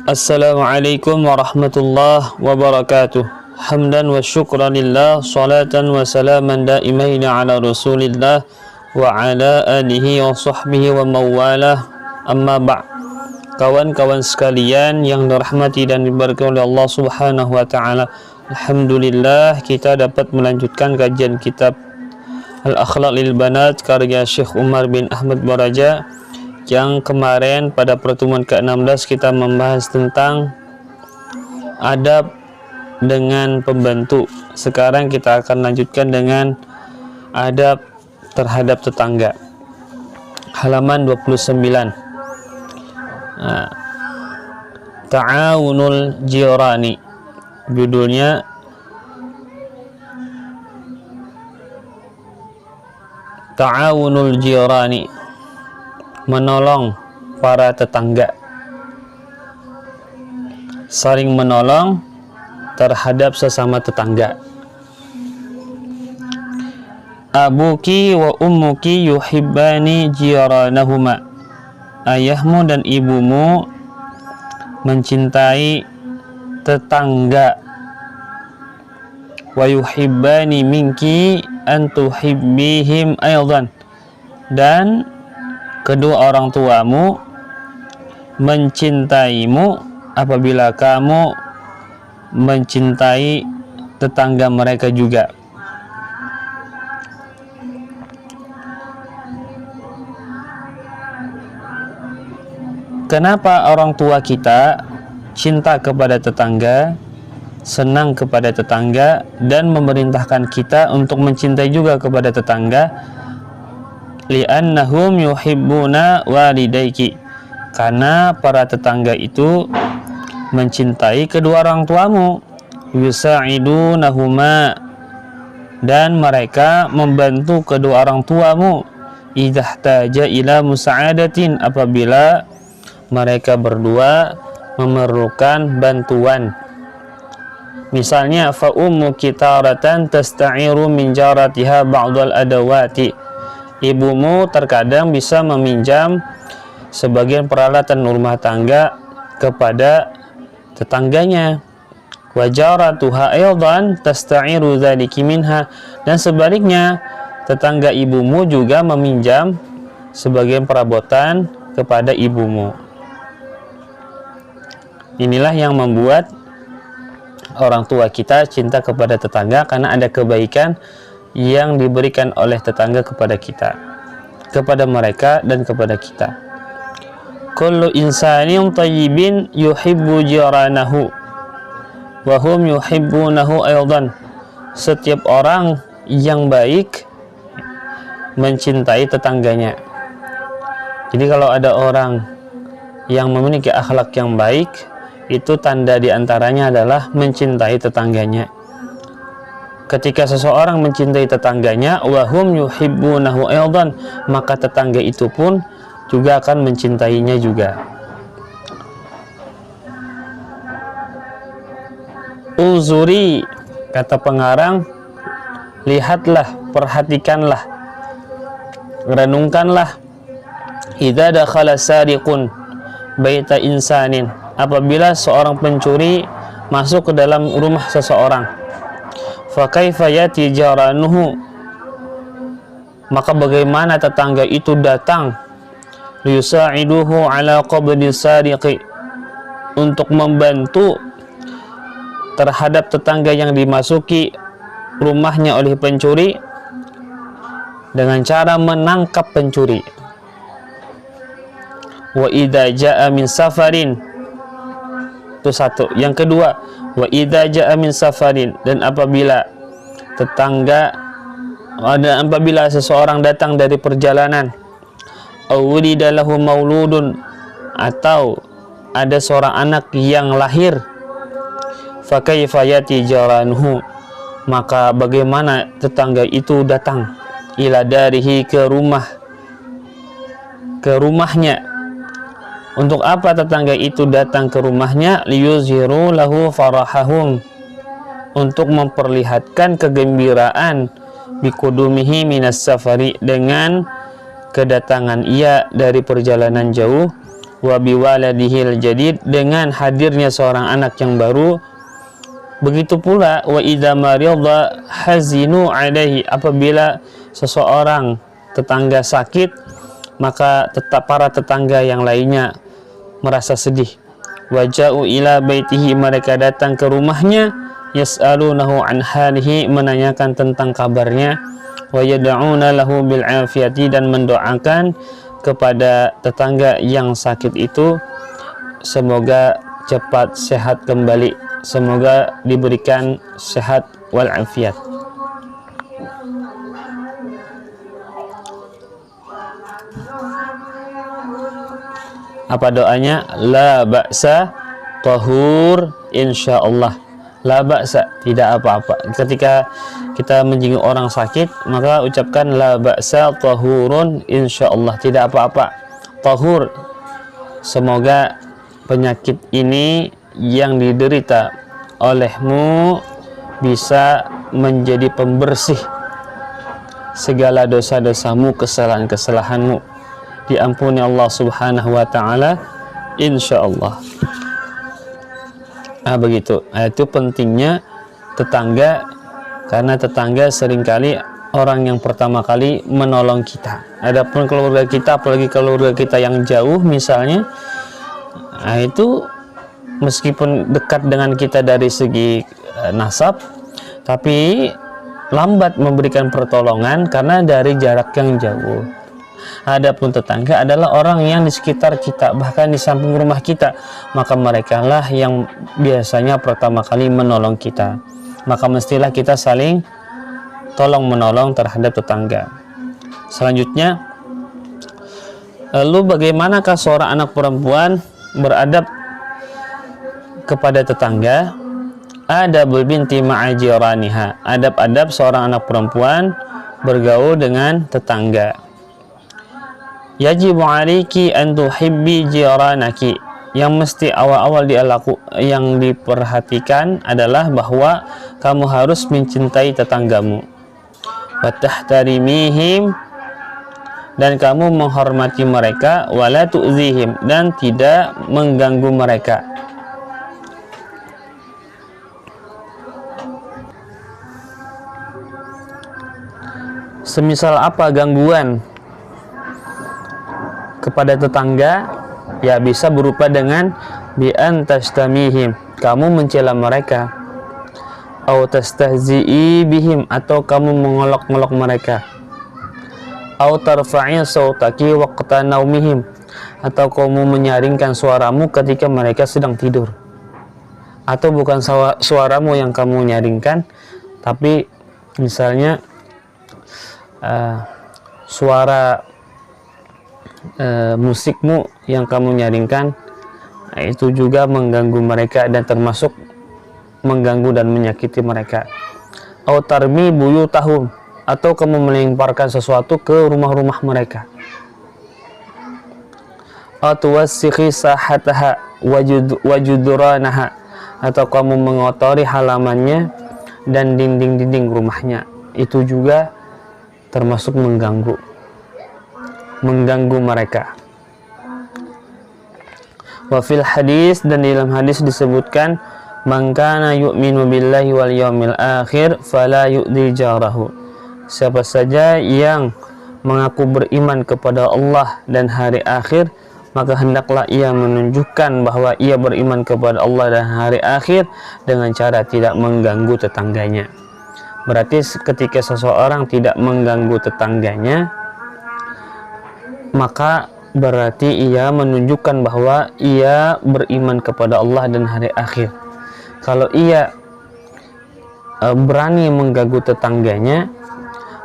Assalamualaikum warahmatullahi wabarakatuh. Hamdan wa syukran lillah, salatan wa salaman daimaina ala rasulillah wa ala alihi wa sahbihi wa mawalah. Amma ba'. Kawan-kawan sekalian yang dirahmati dan diberkahi oleh Allah Subhanahu wa taala. Alhamdulillah kita dapat melanjutkan kajian kitab Al-Akhlaq lil Banat karya Syekh Umar bin Ahmad Baraja. Yang kemarin pada pertemuan ke-16 kita membahas tentang adab dengan pembantu. Sekarang kita akan lanjutkan dengan adab terhadap tetangga. Halaman 29. Ta'awunul Jirani. Judulnya Ta'awunul Jirani, menolong para tetangga, saling menolong terhadap sesama tetangga. Abuki wa ummuki yuhibbani jiranahuma. Ayahmu dan ibumu mencintai tetangga. Wa yuhibbani minki an tuhibbihim aydan. Dan kedua orang tuamu mencintaimu apabila kamu mencintai tetangga mereka juga. Kenapa orang tua kita cinta kepada tetangga, senang kepada tetangga, dan memerintahkan kita untuk mencintai juga kepada tetangga? Li'annahum yuhibbuna walidaiki. Karena para tetangga itu mencintai kedua orang tuamu. Yusa'idunahuma. Dan mereka membantu kedua orang tuamu. Idhahtaja ila musa'adatin. Apabila mereka berdua memerlukan bantuan. Misalnya fa ummuki taratan tasta'iru min jaratiha ba'dal adawati. Ibumu terkadang bisa meminjam sebagian peralatan rumah tangga kepada tetangganya. Wajaratuha aydan tasta'iru dzalika minha. Dan sebaliknya, tetangga ibumu juga meminjam sebagian perabotan kepada ibumu. Inilah yang membuat orang tua kita cinta kepada tetangga, karena ada kebaikan yang diberikan oleh tetangga kepada kita, kepada mereka dan kepada kita. Kullu insanin tayyibin yuhibbu jiranahu wa hum yuhibbunahu aydan. Setiap orang yang baik mencintai tetangganya. Jadi kalau ada orang yang memiliki akhlak yang baik, itu tanda diantaranya adalah mencintai tetangganya. Ketika seseorang mencintai tetangganya, wahum yuhibbunahu aydan, maka tetangga itu pun juga akan mencintainya juga. Uzuri, kata pengarang, lihatlah, perhatikanlah, renungkanlah. Idza dakhala sariqun baita insanin. Apabila seorang pencuri masuk ke dalam rumah seseorang, fakaifa yati jaranuhu, maka bagaimana tetangga itu datang, liyusa'iduhu ala qabdi sariqi, untuk membantu terhadap tetangga yang dimasuki rumahnya oleh pencuri dengan cara menangkap pencuri. Wa idza jaa min safarin, itu satu. Yang kedua, wa idza jaa min safarin, dan apabila seseorang datang dari perjalanan, awlida lahu mauludun, atau ada seorang anak yang lahir, fa kaifa yati jaranuhu, maka bagaimana tetangga itu datang ila darihi, ke rumahnya. Untuk apa tetangga itu datang ke rumahnya? Liyuzhiru lahu farahahum, untuk memperlihatkan kegembiraan bikudumihi minas safari, dengan kedatangan ia dari perjalanan jauh, wa biwaladihil jadid, dengan hadirnya seorang anak yang baru. Begitu pula wa idza marida hazinu alaihi, apabila seseorang tetangga sakit, maka tetap para tetangga yang lainnya merasa sedih. Waja'u ila baitihi, mereka datang ke rumahnya, yas'alunahu an halihi, menanyakan tentang kabarnya, wa yad'una lahu bil afiyati, dan mendoakan kepada tetangga yang sakit itu semoga cepat sehat kembali, semoga diberikan sehat wal afiat. Apa doanya? La ba'sa tahur insyaallah. La ba'sa, tidak apa-apa. Ketika kita menjenguk orang sakit, maka ucapkan la ba'sa tahurun insyaallah, tidak apa-apa. Tahur, semoga penyakit ini yang diderita olehmu bisa menjadi pembersih segala dosa-dosamu, kesalahan-kesalahanmu, diampuni Allah Subhanahu wa taala insyaallah. Nah, begitu. Nah, itu pentingnya tetangga, karena tetangga seringkali orang yang pertama kali menolong kita. Adapun keluarga kita, apalagi keluarga kita yang jauh misalnya, nah itu meskipun dekat dengan kita dari segi nasab, tapi lambat memberikan pertolongan karena dari jarak yang jauh. Adapun tetangga adalah orang yang di sekitar kita, bahkan di samping rumah kita, maka mereka lah yang biasanya pertama kali menolong kita. Maka mestilah kita saling tolong menolong terhadap tetangga. Selanjutnya, lalu bagaimanakah seorang anak perempuan beradab kepada tetangga? Adabul binti ma'a jiraniha, adab-adab seorang anak perempuan bergaul dengan tetangga. Yajibu aliki an tuhibbi jiranaki, yang mesti awal-awal yang diperhatikan adalah bahwa kamu harus mencintai tetanggamu. Wa tahtarimihim, dan kamu menghormati mereka, wala tu'zihim, dan tidak mengganggu mereka. Semisal apa gangguan kepada tetangga? Ya, bisa berupa dengan bi an tastamihim, kamu mencela mereka, au tastahzi'i bihim, atau kamu mengolok-olok mereka, au tarfa'i sautaki waqta naumihim, atau kamu menyaringkan suaramu ketika mereka sedang tidur. Atau bukan suaramu yang kamu nyaringkan, tapi misalnya suara musikmu yang kamu nyaringkan, itu juga mengganggu mereka dan termasuk mengganggu dan menyakiti mereka. Au tarmi buyutahum, atau kamu melemparkan sesuatu ke rumah-rumah mereka. Au tuwassikhi sahataha wajuduranaha, atau kamu mengotori halamannya dan dinding-dinding rumahnya. Itu juga termasuk mengganggu mereka. Wa fil hadis, dan dalam hadis disebutkan, man kana yu'minu billahi wal yawmil akhir fala yu'di jarahu, siapa saja yang mengaku beriman kepada Allah dan hari akhir, maka hendaklah ia menunjukkan bahwa ia beriman kepada Allah dan hari akhir dengan cara tidak mengganggu tetangganya. Berarti ketika seseorang tidak mengganggu tetangganya, maka berarti ia menunjukkan bahwa ia beriman kepada Allah dan hari akhir. Kalau ia berani mengganggu tetangganya,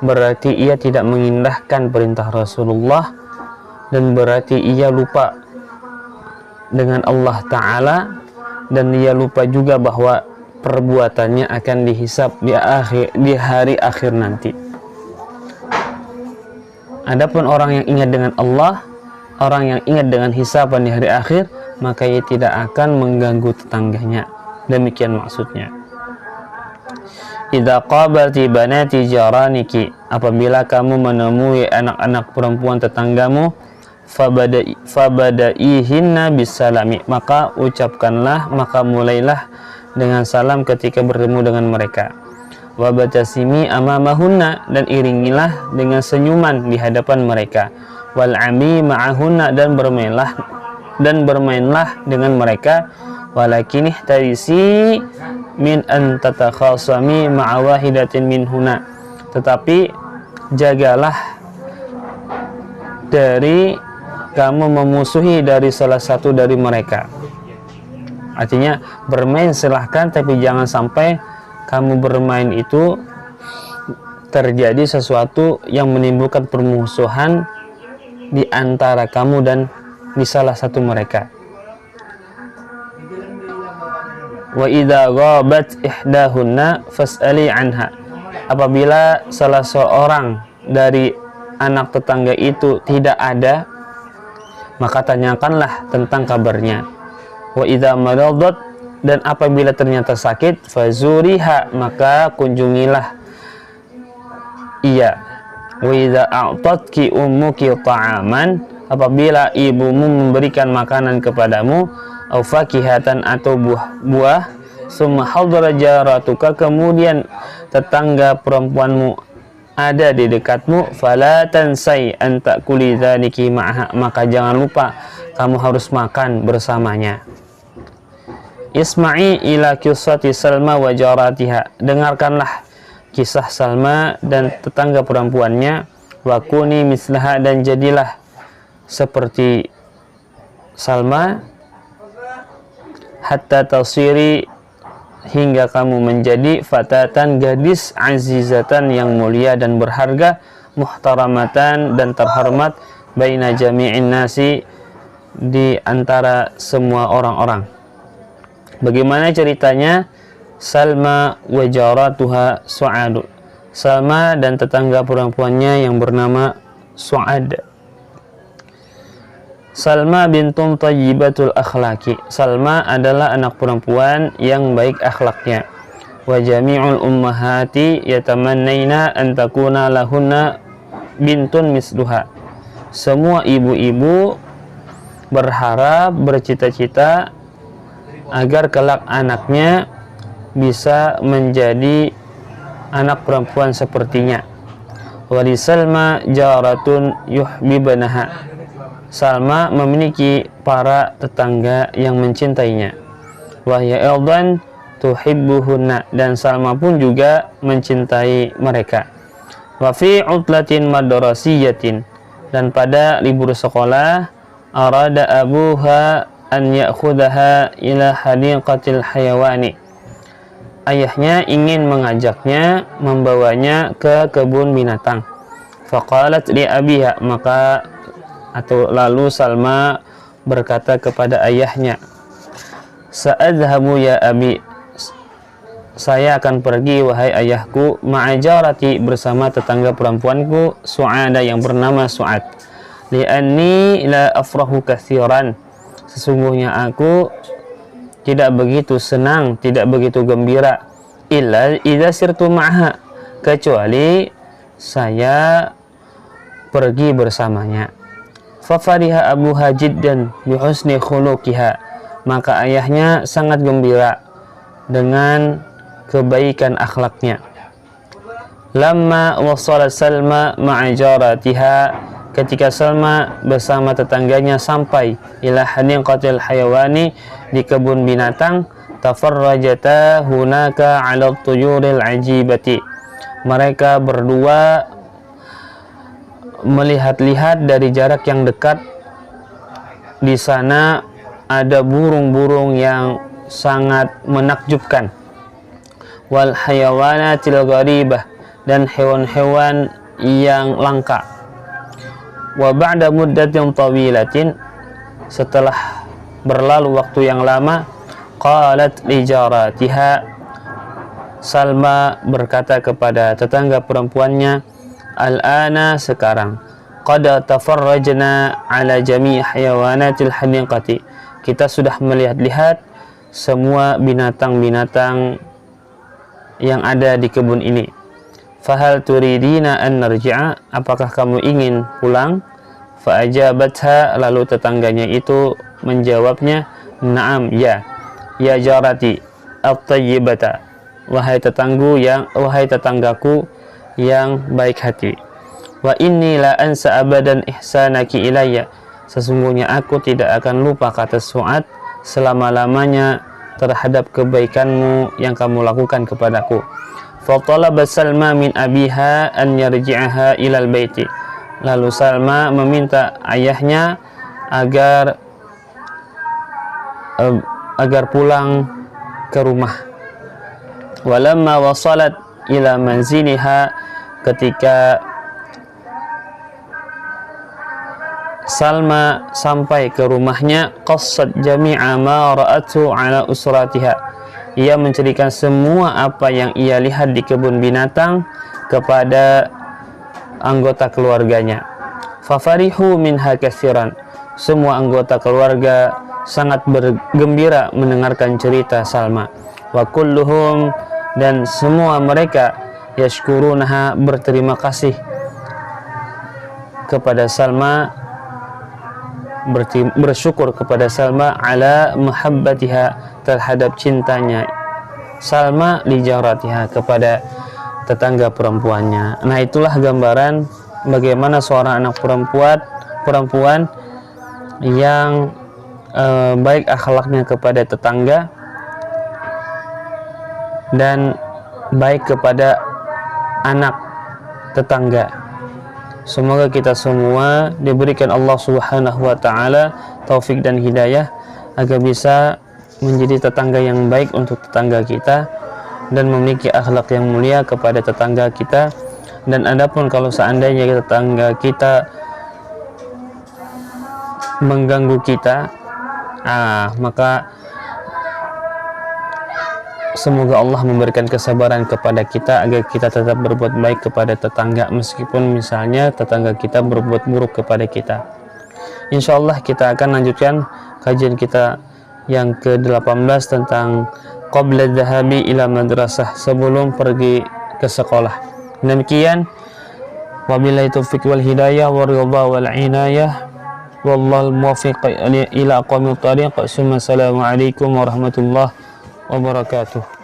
berarti ia tidak mengindahkan perintah Rasulullah, dan berarti ia lupa dengan Allah Ta'ala, dan ia lupa juga bahwa perbuatannya akan dihisab di hari akhir nanti. Adapun orang yang ingat dengan Allah, orang yang ingat dengan hisaban di hari akhir, maka ia tidak akan mengganggu tetangganya. Demikian maksudnya. Idza qabalti banati jaraniki, apabila kamu menemui anak-anak perempuan tetanggamu, fabada'ihinna bisalami, maka ucapkanlah, maka mulailah dengan salam ketika bertemu dengan mereka. Wabatasimi amamahunna, dan iringilah dengan senyuman di hadapan mereka. Wal'ami ma'ahunna, dan bermainlah dengan mereka. Walakin ihtarisi min an tatakhasami ma'a wahidatin minhunna, tetapi jagalah dari kamu memusuhi dari salah satu dari mereka. Artinya bermain silahkan, tapi jangan sampai kamu bermain itu terjadi sesuatu yang menimbulkan permusuhan di antara kamu dan di salah satu mereka. Wa idza ghabat ihdahunna fas'ali anha, apabila salah seorang dari anak tetangga itu tidak ada, maka tanyakanlah tentang kabarnya. Wa idza maradat, dan apabila ternyata sakit, fazuriha, maka kunjungilah ia. Wa idza a'tatki ummuki ta'aman, apabila ibumu memberikan makanan kepadamu, au fakihatan, atau buah, summa hadara jaratuka, kemudian tetangga perempuanmu ada di dekatmu, fala tansai an ta'kuli dzaliki ma'aha, maka jangan lupa kamu harus makan bersamanya. Isma'i ila qissati Salma wa jaratiha, dengarkanlah kisah Salma dan tetangga perempuannya. Wa kuni mislaha, dan jadilah seperti Salma. Hatta tasiri, hingga kamu menjadi fatatan, gadis, azizatan, yang mulia dan berharga, muhtaramatan, dan terhormat, baina jami'in nasi, di antara semua orang-orang. Bagaimana ceritanya? Salma wa jaratuha Su'ad, Salma dan tetangga perempuannya yang bernama Su'ad. Salma bintun tayyibatul akhlaki, Salma adalah anak perempuan yang baik akhlaknya. Wa jami'ul ummahati yatamannaina an takuna lahunna bintun misluha, semua ibu-ibu berharap, bercita-cita agar kelak anaknya bisa menjadi anak perempuan sepertinya. Wali Salma jaratun yuhbibanaha, Salma memiliki para tetangga yang mencintainya. Wahya eldan tuhibbuhunna, dan Salma pun juga mencintai mereka. Wa fi utlatin madrasiyatin, dan pada libur sekolah, arada abuha an ya'khudaha ila hadiqatil hayawani, ayahnya ingin mengajaknya, membawanya ke kebun binatang. Faqalat li abiha, lalu Salma berkata kepada ayahnya, Sa'adhabu ya abi, saya akan pergi wahai ayahku, ma'ajarati, bersama tetangga perempuanku Su'ada yang bernama Su'ad. Li'anni la afrahu katsiran, sesungguhnya aku tidak begitu senang, tidak begitu gembira, illa idza sirtu ma'ha, kecuali saya pergi bersamanya. Fafariha abuha jiddan bihusni khuluqiha, maka ayahnya sangat gembira dengan kebaikan akhlaknya. Lamma wasala Salma ma'a jaratiha, ketika Salma bersama tetangganya sampai ila hadiqatil hayawani, di kebun binatang, tafarrajata hunaka 'ala tuyuril ajibati, mereka berdua melihat-lihat dari jarak yang dekat. Di sana ada burung-burung yang sangat menakjubkan. Wal hayawanatil gharibah, dan hewan-hewan yang langka. Wa ba'da muddatin tawilatin, setelah berlalu waktu yang lama, qalat li jaratiha, Salma berkata kepada tetangga perempuannya, Al-ana, sekarang, qad tafarrajna ala jami' hayawanatil hadiqati, kita sudah melihat-lihat semua binatang-binatang yang ada di kebun ini. Fahal turidina an narji'a, apakah kamu ingin pulang? Fa'ajabatha, lalu tetangganya itu menjawabnya, na'am, ya. Ya jarati at-tayyibata, wahai tetanggaku yang baik hati. Wa inni la ansa abadan ihsanaki ilayya, sesungguhnya aku tidak akan lupa kata Su'ad selama-lamanya terhadap kebaikanmu yang kamu lakukan kepadaku. Fa talaba Salma min abiha an yarji'aha ilal baiti, lalu Salma meminta ayahnya agar pulang ke rumah. Walamma wasalat ila manziliha, ketika Salma sampai ke rumahnya, qassat jami'a ma ra'atu ala usratiha, ia menceritakan semua apa yang ia lihat di kebun binatang kepada anggota keluarganya. Fafarihu minha katsiran, semua anggota keluarga sangat bergembira mendengarkan cerita Salma. Wa kulluhum, dan semua mereka, yashkurunaha, berterima kasih kepada Salma, bersyukur kepada Salma, ala mahabbatiha, terhadap cintanya Salma, li jaratiha, kepada tetangga perempuannya. Nah, itulah gambaran bagaimana seorang anak perempuan yang baik akhlaknya kepada tetangga dan baik kepada anak tetangga. Semoga kita semua diberikan Allah Subhanahu wa taala taufik dan hidayah agar bisa menjadi tetangga yang baik untuk tetangga kita dan memiliki akhlak yang mulia kepada tetangga kita. Dan adapun kalau seandainya tetangga kita mengganggu kita, maka semoga Allah memberikan kesabaran kepada kita agar kita tetap berbuat baik kepada tetangga, meskipun misalnya tetangga kita berbuat buruk kepada kita. Insyaallah kita akan lanjutkan kajian kita yang ke-18 tentang qabla dhahabi ila madrasah, sebelum pergi ke sekolah. Demikian, wabillahi taufiq wal hidayah wa ridha wal inayah, wallahul muwaffiq ila aqwamit thariq. Assalamualaikum warahmatullahi wabarakatuh.